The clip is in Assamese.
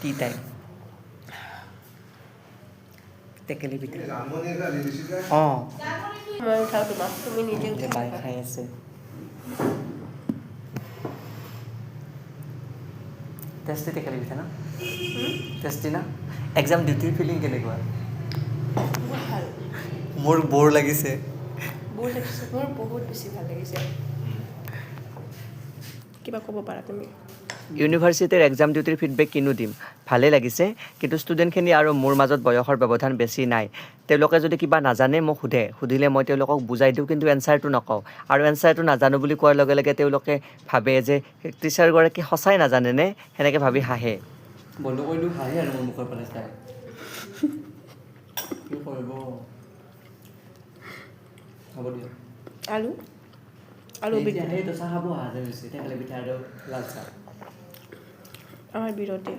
টি টাইম টেকেলি পিঠা অঁ মই উঠাও তোমাক তুমি নিজে যে বাই খাই আছে টেষ্টি টেকেলি পিঠা না টেষ্টি না এক্সাম ডিউটিৰ ফিলিং কেনেকুৱা বহুত ভাল মোৰ বৰ লাগিছে বহুত লাগিছে মোৰ বহুত বেছি ভাল লাগিছে কিবা ক'ব পাৰা তুমি ইউনিভাৰ্চিটিৰ এক্সাম ডিউটিৰ ফিডবেক কিনো দিম ভালেই লাগিছে কিন্তু ষ্টুডেণ্টখিনি আৰু মোৰ মাজত বয়সৰ ব্যৱধান বেছি নাই তেওঁলোকে যদি কিবা নাজানে মোক সুধিলে মই তেওঁলোকক বুজাই দিওঁ কিন্তু এনচাৰটো নকওঁ আৰু এনচাৰটো নাজানো বুলি কোৱাৰ লগে লগে তেওঁলোকে ভাবে যে টিচাৰগৰাকী সঁচাই নাজানেনে সেনেকৈ ভাবি হাঁহে বন্ধ কৰি দিওঁ হাঁহে আৰু মোৰ মুখৰ ফালে চাই কি কৰিব হ'ব দিয়ক আলু বিট সেইটো চাহ খাব অহা যে হৈছে টেকেলি পিঠা আৰু লাল চাহ আমাৰ বিৰতি